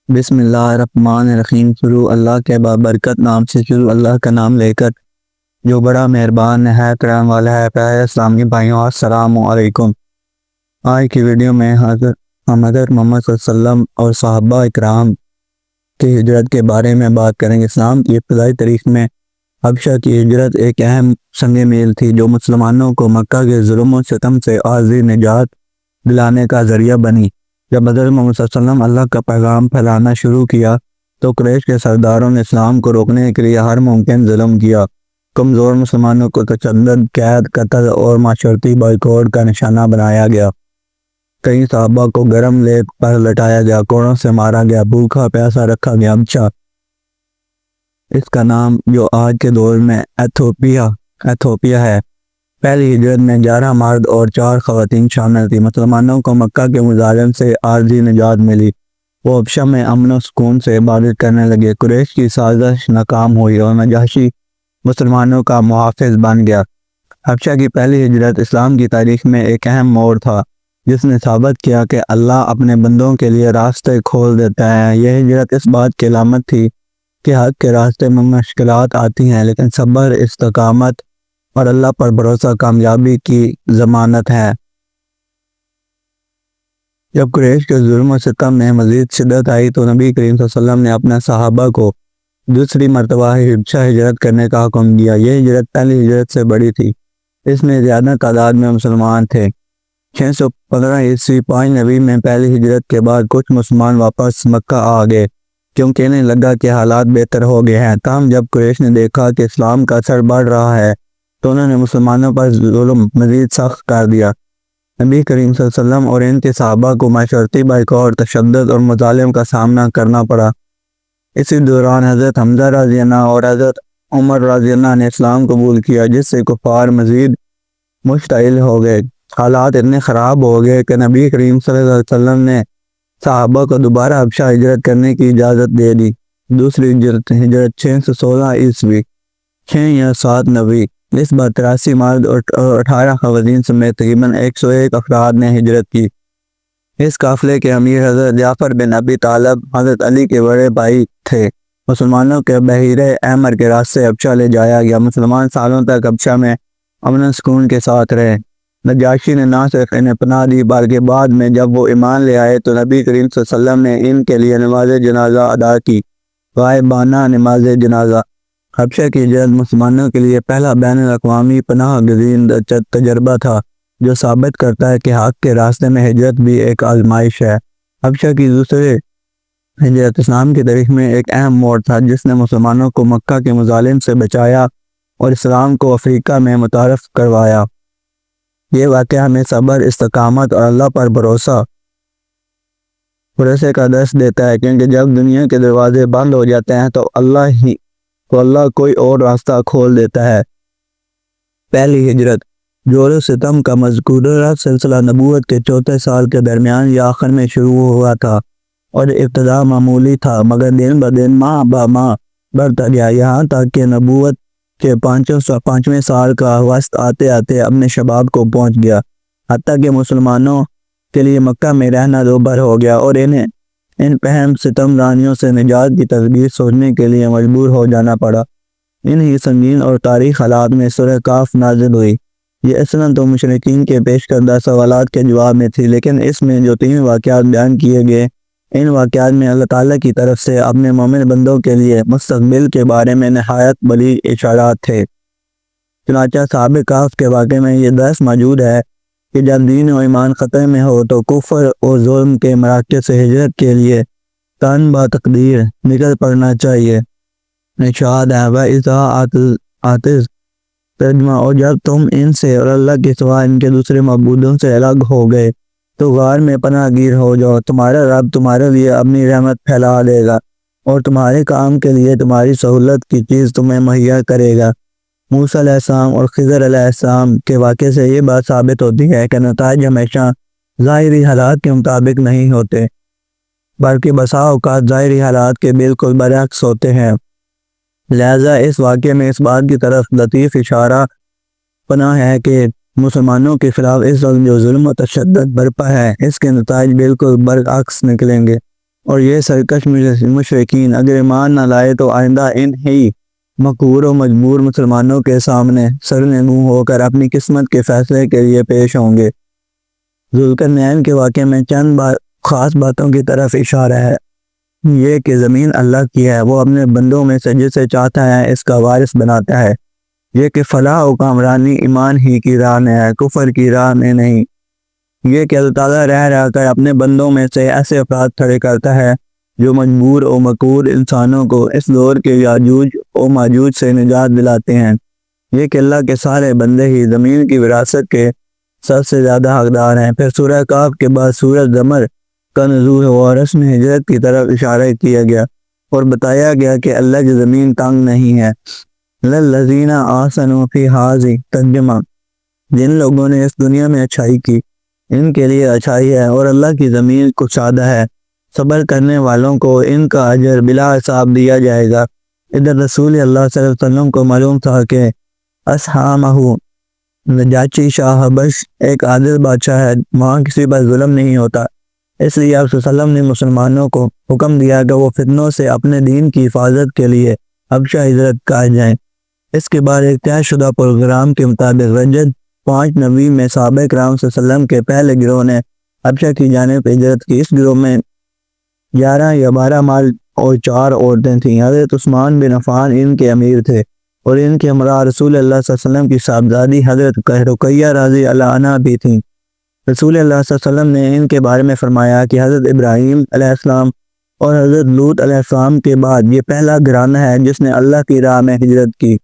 بسم اللہ الرحمن الرحیم۔ شروع اللہ کے بابرکت نام سے، شروع اللہ کا نام لے کر جو بڑا مہربان ہے، کرم والا ہے۔ پیارے اسلامی بھائیوں، السلام علیکم۔ آج کی ویڈیو میں حضرت محمد صلی اللہ علیہ وسلم اور صحابہ اکرام کی ہجرت کے بارے میں بات کریں گے۔ اسلام کی ابتدائی تاریخ میں حبشہ کی ہجرت ایک اہم سنگ میل تھی جو مسلمانوں کو مکہ کے ظلم و ستم سے عارضی نجات دلانے کا ذریعہ بنی۔ جب حضرت محمد صلی اللہ علیہ وسلم اللہ کا پیغام پھیلانا شروع کیا تو قریش کے سرداروں نے اسلام کو روکنے کے لیے ہر ممکن ظلم کیا۔ کمزور مسلمانوں کو تشدد، قید، قتل اور معاشرتی بائیکاٹ کا نشانہ بنایا گیا۔ کئی صحابہ کو گرم لیپ پر لٹایا گیا، کوڑوں سے مارا گیا، بھوکا پیاسا رکھا گیا۔ حبشہ اس کا نام جو آج کے دور میں ایتھوپیا ہے۔ پہلی ہجرت میں 11 مرد اور 4 خواتین شامل تھی۔ مسلمانوں کو مکہ کے مظالم سے عارضی نجات ملی۔ وہ حبشہ میں امن و سکون سے عبادت کرنے لگے۔ قریش کی سازش ناکام ہوئی اور نجاشی مسلمانوں کا محافظ بن گیا۔ حبشہ کی پہلی ہجرت اسلام کی تاریخ میں ایک اہم موڑ تھا جس نے ثابت کیا کہ اللہ اپنے بندوں کے لیے راستے کھول دیتا ہے۔ یہ ہجرت اس بات کی علامت تھی کہ حق کے راستے میں مشکلات آتی ہیں لیکن صبر، استقامت اور اللہ پر بھروسہ کامیابی کی ضمانت ہے۔ جب قریش کے ظلم و ستم میں مزید شدت آئی تو نبی کریم صلی اللہ علیہ وسلم نے اپنے صحابہ کو دوسری مرتبہ حبشہ ہجرت کرنے کا حکم دیا۔ یہ ہجرت پہلی ہجرت سے بڑی تھی۔ اس میں زیادہ تعداد میں مسلمان تھے۔ 615 عیسوی 5 نبی میں پہلی ہجرت کے بعد کچھ مسلمان واپس مکہ آ گئے کیونکہ انہیں لگا کہ حالات بہتر ہو گئے ہیں۔ تاہم جب قریش نے دیکھا کہ اسلام کا اثر بڑھ رہا ہے تو انہوں نے مسلمانوں پر ظلم مزید سخت کر دیا۔ نبی کریم صلی اللہ علیہ وسلم اور ان کے صحابہ کو معاشرتی بائیکاٹ، تشدد اور مظالم کا سامنا کرنا پڑا۔ اسی دوران حضرت حمزہ رضی اللہ اور حضرت عمر رضی اللہ نے اسلام قبول کیا جس سے کفار مزید مشتعل ہو گئے۔ حالات اتنے خراب ہو گئے کہ نبی کریم صلی اللہ علیہ وسلم نے صحابہ کو دوبارہ حبشہ ہجرت کرنے کی اجازت دے دی۔ دوسری ہجرت 616 عیسوی 6 یا 7 نبی۔ اس بار 83 مرد اور 18 خواتین سمیت تقریباً 101 افراد نے ہجرت کی۔ اس قافلے کے امیر حضرت جعفر بن ابی طالب حضرت علی کے بڑے بھائی تھے۔ مسلمانوں کے بحیرہ احمر کے راستے حبشہ لے جایا گیا۔ مسلمان سالوں تک حبشہ میں امن و سکون کے ساتھ رہے۔ نجاشی نے نہ صرف انہیں پناہ دی بلکہ بعد میں جب وہ ایمان لے آئے تو نبی کریم صلی اللہ علیہ وسلم نے ان کے لیے نماز جنازہ ادا کی، غائبانہ نماز جنازہ۔ حبشہ کی ہجرت مسلمانوں کے لیے پہلا بین الاقوامی پناہ گزین تجربہ تھا جو ثابت کرتا ہے کہ حق کے راستے میں ہجرت بھی ایک آزمائش ہے۔ حبشہ کی دوسری ہجرت اسلام کی تاریخ میں ایک اہم موڑ تھا جس نے مسلمانوں کو مکہ کے مظالم سے بچایا اور اسلام کو افریقہ میں متعارف کروایا۔ یہ واقعہ ہمیں صبر، استقامت اور اللہ پر بھروسے کا درس دیتا ہے کیونکہ جب دنیا کے دروازے بند ہو جاتے ہیں تو اللہ کوئی اور راستہ کھول دیتا ہے۔ پہلی ہجرت جور و ستم کا مذکورہ سلسلہ نبوت کے 4 سال کے درمیان یا آخر میں شروع ہوا تھا اور ابتدا معمولی تھا مگر دن بدن ماہ بہ ماہ بڑھتا گیا، یہاں تک کہ نبوت کے 5ویں سال کا وسط آتے آتے اپنے شباب کو پہنچ گیا، حتیٰ کہ مسلمانوں کے لیے مکہ میں رہنا دوبھر ہو گیا اور انہیں ان پہم ستم رانیوں سے نجات کی تدبیر سوچنے کے لیے مجبور ہو جانا پڑا۔ انہی سنگین اور تاریخ حالات میں سورہ کاف نازل ہوئی۔ یہ اصلاً تو مشرکین کے پیش کردہ سوالات کے جواب میں تھی لیکن اس میں جو 3 واقعات بیان کیے گئے ان واقعات میں اللہ تعالیٰ کی طرف سے اپنے مومن بندوں کے لیے مستقبل کے بارے میں نہایت بڑی اشارات تھے۔ چنانچہ اصحاب کہف کے واقعے میں یہ درس موجود ہے کہ جب دین و ایمان خطرے میں ہو تو کفر اور ظلم کے مراکز سے ہجرت کے لیے تن با تقدیر نکل پڑنا چاہیے۔ ارشاد ہے وَإِذَا آتِز ترجمہ، اور جب تم ان سے اور اللہ کے سوا ان کے دوسرے معبودوں سے الگ ہو گئے تو غار میں پناہ گیر ہو جاؤ، تمہارا رب تمہارے لیے اپنی رحمت پھیلا دے گا اور تمہارے کام کے لیے تمہاری سہولت کی چیز تمہیں مہیا کرے گا۔ موسیٰ علیہ السلام اور خضر علیہ السلام کے واقعے سے یہ بات ثابت ہوتی ہے کہ نتائج ہمیشہ ظاہری حالات کے مطابق نہیں ہوتے بلکہ بسا اوقات ظاہری حالات کے بالکل برعکس ہوتے ہیں۔ لہذا اس واقعے میں اس بات کی طرف لطیف اشارہ پناہ ہے کہ مسلمانوں کے خلاف اس وقت جو ظلم و تشدد برپا ہے اس کے نتائج بالکل برعکس نکلیں گے۔ اور یہ سرکش مشرکین اگر ایمان نہ لائے تو آئندہ ان ہی مقہور و مجبور مسلمانوں کے سامنے سر منہ ہو کر اپنی قسمت کے فیصلے کے لیے پیش ہوں گے۔ ذوالقرنین کے واقعے میں چند خاص باتوں کی طرف اشارہ ہے۔ یہ کہ زمین اللہ کی ہے، وہ اپنے بندوں میں سے جسے چاہتا ہے اس کا وارث بناتا ہے۔ یہ کہ فلاح و کامرانی ایمان ہی کی راہ میں ہے، کفر کی راہ میں نہیں۔ یہ کہ اللہ تعالیٰ رہ کر اپنے بندوں میں سے ایسے افراد کھڑے کرتا ہے جو مجبور و مقہور انسانوں کو اس دور کے یاجوج و ماجوج سے نجات دلاتے ہیں۔ یہ کہ اللہ کے سارے بندے ہی زمین کی وراثت کے سب سے زیادہ حقدار ہیں۔ پھر سورہ کہف کے بعد سورہ زمر کا نزول اور رسم ہجرت کی طرف اشارہ کیا گیا اور بتایا گیا کہ اللہ کی زمین تنگ نہیں ہے۔ للذین احسنوا فی ھذہ، ترجمہ جن لوگوں نے اس دنیا میں اچھائی کی ان کے لیے اچھائی ہے اور اللہ کی زمین کشادہ ہے۔ صبر کرنے والوں کو ان کا اجر بلا حساب دیا جائے گا۔ ادھر رسول اللہ صلی اللہ علیہ وسلم کو معلوم تھا کہ اصحامہ نجاشی شاہ حبش ایک عادل بادشاہ ہے، وہاں کسی پر ظلم نہیں ہوتا، اس لیے آپ صلی اللہ علیہ وسلم نے مسلمانوں کو حکم دیا کہ وہ فتنوں سے اپنے دین کی حفاظت کے لیے حبشہ ہجرت کر جائیں۔ اس کے بعد ایک طے شدہ پروگرام کے مطابق رجب 5 میں صحابہ کرام صلی اللہ علیہ وسلم کے پہلے گروہ نے حبشہ کی جانب ہجرت کی۔ اس گروہ میں 11 یا 12 مرد اور 4 عورتیں تھیں۔ حضرت عثمان بن عفان ان کے امیر تھے اور ان کے ہمراہ رسول اللہ صلی اللہ علیہ وسلم کی صاحبزادی حضرت رقیہ رضی اللہ عنہا بھی تھیں۔ رسول اللہ صلی اللہ علیہ وسلم نے ان کے بارے میں فرمایا کہ حضرت ابراہیم علیہ السلام اور حضرت لوط علیہ السلام کے بعد یہ پہلا گھرانہ ہے جس نے اللہ کی راہ میں ہجرت کی۔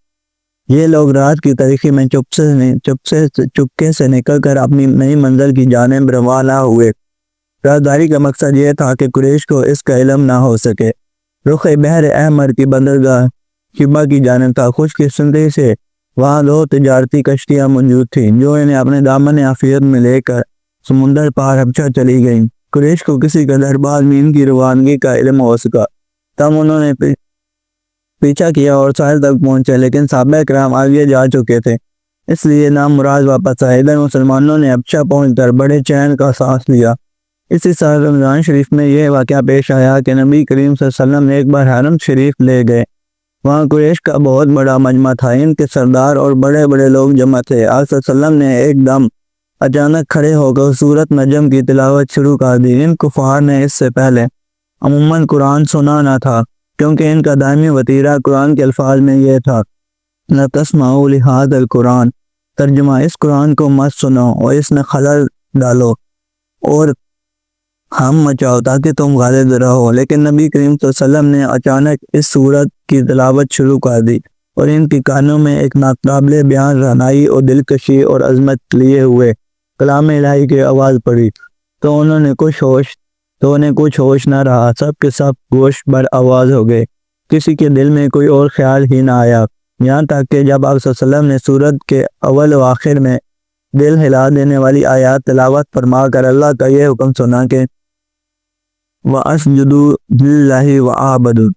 یہ لوگ رات کی تاریکی میں چپکے سے نکل کر اپنی نئی منزل کی جانب روانہ ہوئے۔ رازداری کا مقصد یہ تھا کہ قریش کو اس کا علم نہ ہو سکے۔ رخ بحر احمر کی بندرگاہ شبہ کی جانب تھا۔ خوش قسمتی سے وہاں 2 تجارتی کشتیاں موجود تھیں جو انہیں اپنے دامن عافیت میں لے کر سمندر پار حبشہ چلی گئیں۔ قریش کو کسی قدر بعد میں ان کی روانگی کا علم ہو سکا تب انہوں نے پیچھا کیا اور ساحل تک پہنچے، لیکن صحابہ کرام آگے جا چکے تھے، اس لیے نامراد واپس آئے۔ ادھر مسلمانوں نے حبشہ پہنچ کر بڑے چین کا سانس لیا۔ اسی سال رمضان شریف میں یہ واقعہ پیش آیا کہ نبی کریم صلی اللہ علیہ وسلم نے ایک بار حرم شریف لے گئے۔ وہاں قریش کا بہت بڑا مجمع تھا، ان کے سردار اور بڑے بڑے لوگ جمع تھے۔ آپ صلی اللہ علیہ وسلم نے ایک دم اچانک کھڑے ہو کر سورۃ نجم کی تلاوت شروع کر دی۔ ان کفار نے اس سے پہلے عموماً قرآن سنا نہ تھا کیونکہ ان کا دائمی وتیرہ قرآن کے الفاظ میں یہ تھا لَا تَسْمَعُوا لِهَٰذَا الْقُرْآنِ، ترجمہ اس قرآن کو مت سنو اور اس میں خلل ڈالو اور ہم مچاؤ تاکہ تم غالب رہو۔ لیکن نبی کریم صلی اللہ علیہ وسلم نے اچانک اس سورت کی تلاوت شروع کر دی اور ان کی کانوں میں ایک ناقابل بیان رہنائی اور دلکشی اور عظمت لیے ہوئے کلام الہی کی آواز پڑی تو انہیں کچھ ہوش نہ رہا، سب کے سب گوش بر آواز ہو گئے، کسی کے دل میں کوئی اور خیال ہی نہ آیا، یہاں تک کہ جب آپ صلی اللہ علیہ وسلم نے سورت کے اول و آخر میں دل ہلا دینے والی آیات تلاوت فرما کر اللہ کا یہ حکم سنا کہ وَأَسْجُدُوا لِلَّهِ وَأَعْبُدُوا،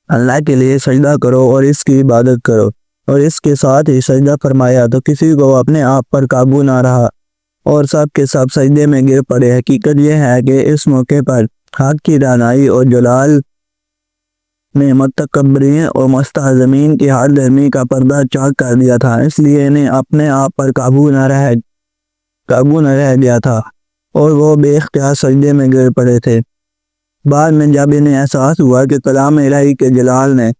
اللہ کے لیے سجدہ کرو اور اس کی عبادت کرو، اور اس کے ساتھ ہی سجدہ فرمایا تو کسی کو اپنے آپ پر قابو نہ رہا اور سب کے سب سجدے میں گر پڑے۔ حقیقت یہ ہے کہ اس موقع پر حق کی رہنائی اور جلال نے متکبرین اور مستعظمین کی ہر دھرمی کا پردہ چاک کر دیا تھا، اس لیے انہیں اپنے آپ پر قابو نہ رہ گیا تھا اور وہ بے اختیار سجدے میں گر پڑے تھے۔ بعد میں جب انہیں احساس ہوا کہ کلام الہی کے جلال نے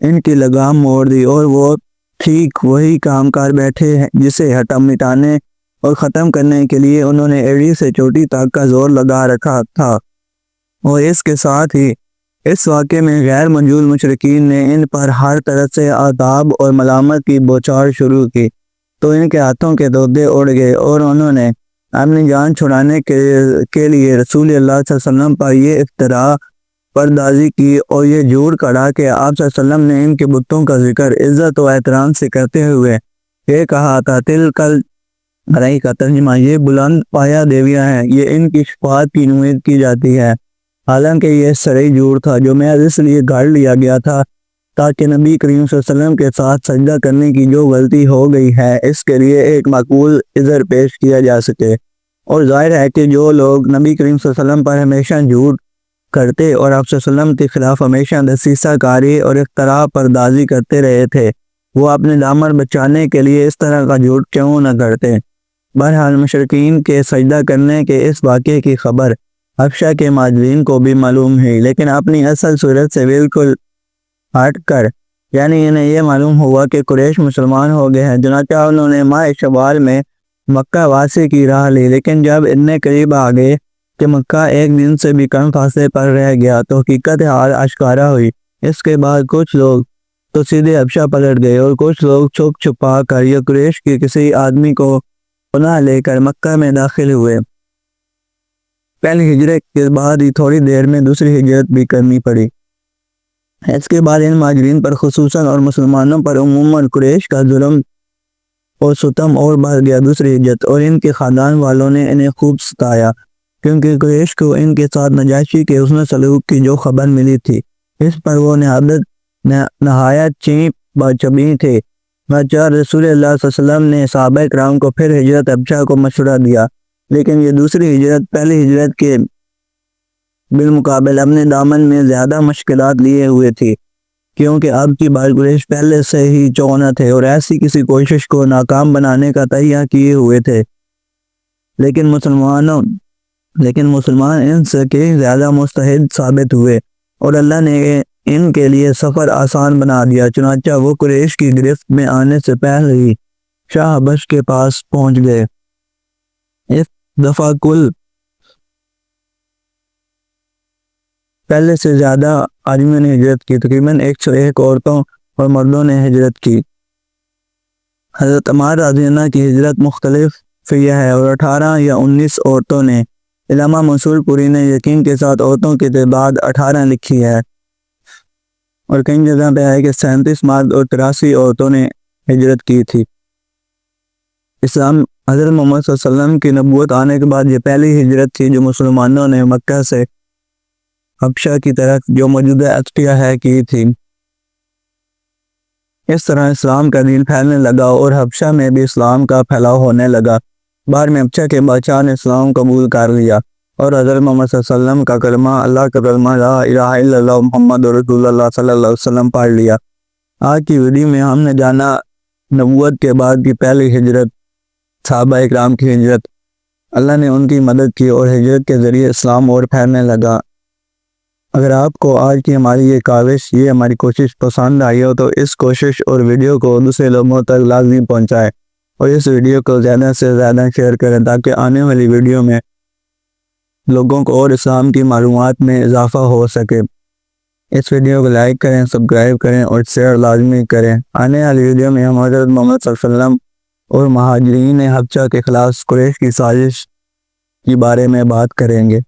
ان کی لگام موڑ دی اور وہ ٹھیک وہی کام کر بیٹھے جسے مٹانے اور ختم کرنے کے لیے انہوں نے ایڑی سے چوٹی تک کا زور لگا رکھا تھا، اور اس کے ساتھ ہی اس واقعے میں غیر موجود مشرکین نے ان پر ہر طرح سے عذاب اور ملامت کی بوچھار شروع کی تو ان کے ہاتھوں کے دودے اڑ گئے اور انہوں نے اپنی جان چھڑانے کے لیے رسول اللہ صلی اللہ علیہ وسلم پر یہ افتراء پردازی کی اور یہ جھوٹ کڑا کہ آپ صلی اللہ علیہ وسلم نے ان کے بتوں کا ذکر عزت و احترام سے کرتے ہوئے یہ کہا تھا تلکل رئی کا ترجمہ یہ بلند پایا دیویاں ہیں، یہ ان کی شفاعت کی امید کی جاتی ہے، حالانکہ یہ سرئی جھوٹ تھا جو محض اس لیے گھڑ لیا گیا تھا تاکہ نبی کریم صلی اللہ علیہ وسلم کے ساتھ سجدہ کرنے کی جو غلطی ہو گئی ہے اس کے لیے ایک معقول عذر پیش کیا جا سکے۔ اور ظاہر ہے کہ جو لوگ نبی کریم صلی اللہ علیہ وسلم پر ہمیشہ جھوٹ کرتے اور آپ صلی اللہ علیہ وسلم کے خلاف ہمیشہ دسیسہ کاری اور اختراع پردازی کرتے رہے تھے، وہ اپنے دامن بچانے کے لیے اس طرح کا جھوٹ کیوں نہ کرتے؟ بہرحال مشرکین کے سجدہ کرنے کے اس واقعے کی خبر حبشہ کے مہاجرین کو بھی معلوم ہوئی، لیکن اپنی اصل صورت سے بالکل ہٹ کر، یعنی انہیں یہ معلوم ہوا کہ قریش مسلمان ہو گئے ہیں، چنانچہ انہوں نے ماہ شوال میں مکہ واسی کی راہ لی، لیکن جب اتنے قریب آ گئے کہ مکہ ایک دن سے بھی کم فاصلے پر رہ گیا تو حقیقت حال آشکارا ہوئی۔ اس کے بعد کچھ لوگ تو سیدھے حبشہ پلٹ گئے اور کچھ لوگ چھپ چھپا کر یا قریش کے کسی آدمی کو پناہ لے کر مکہ میں داخل ہوئے۔ پہلی ہجرت کے بعد ہی تھوڑی دیر میں دوسری ہجرت بھی کرنی پڑی۔ اس کے بعد ان مہاجرین پر خصوصاً اور مسلمانوں پر عموماً قریش کا ظلم اور ستم اور بڑھ گیا۔ دوسری ہجرت اور ان کے خاندان والوں نے انہیں خوب ستایا، کیونکہ قریش کو ان کے ساتھ نجاشی کے حسن سلوک کی جو خبر ملی تھی، اس پر وہ نہایت چبی تھے۔ رسول اللہ صلی اللہ علیہ وسلم نے صحابہ کرام کو پھر ہجرت حبشہ کو مشورہ دیا، لیکن یہ دوسری ہجرت پہلی ہجرت کے بالمقابل اپنے دامن میں زیادہ مشکلات لیے ہوئے تھی، کیونکہ اب کی بار قریش پہلے سے ہی چونا تھے اور ایسی کسی کوشش کو ناکام بنانے کا تہیہ کیے ہوئے تھے، لیکن مسلمان ان سے کہیں زیادہ مستعد ثابت ہوئے اور اللہ نے ان کے لیے سفر آسان بنا دیا۔ چنانچہ وہ قریش کی گرفت میں آنے سے پہلے ہی شاہ حبش کے پاس پہنچ گئے۔ اس دفعہ کل پہلے سے زیادہ آدمیوں نے ہجرت کی، تقریباً 101 عورتوں اور مردوں نے ہجرت کی۔ حضرت عمار رضی اللہ کی ہجرت مختلف فیہ ہے اور 18 یا 19 عورتوں نے۔ علامہ منصور پوری نے یقین کے ساتھ عورتوں کی تعداد 18 لکھی ہے، اور کئی جگہ پہ ہے کہ 37 مرد اور 83 عورتوں نے ہجرت کی تھی۔ اسلام حضرت محمد صلی اللہ علیہ وسلم کی نبوت آنے کے بعد یہ پہلی ہجرت تھی جو مسلمانوں نے مکہ سے حبشہ کی طرف، جو موجودہ ایتھوپیا ہے، کی تھی۔ اس طرح اسلام کا دین پھیلنے لگا اور حبشہ میں بھی اسلام کا پھیلاؤ ہونے لگا۔ بعد میں حبشہ کے بادشاہ نے اسلام قبول کر لیا اور حضرت محمد صلی اللہ علیہ وسلم کا کلمہ، اللہ کا کلمہ لا الہ الا اللہ محمد رسول اللہ صلی اللہ علیہ وسلم پڑھ لیا۔ آج کی ویڈیو میں ہم نے جانا نبوت کے بعد کی پہلی ہجرت، صحابہ اکرام کی ہجرت۔ اللہ نے ان کی مدد کی اور ہجرت کے ذریعے اسلام اور پھیلنے لگا۔ اگر آپ کو آج کی ہماری یہ کاوش، یہ ہماری کوشش پسند آئی ہو تو اس کوشش اور ویڈیو کو دوسرے لوگوں تک لازمی پہنچائیں اور اس ویڈیو کو زیادہ سے زیادہ شیئر کریں تاکہ آنے والی ویڈیو میں لوگوں کو اور اسلام کی معلومات میں اضافہ ہو سکے۔ اس ویڈیو کو لائک کریں، سبسکرائب کریں اور شیئر لازمی کریں۔ آنے والی ویڈیو میں ہم حضرت محمد صلی اللہ علیہ وسلم اور مہاجرین حبشہ کے خلاف قریش کی سازش کے بارے میں بات کریں گے۔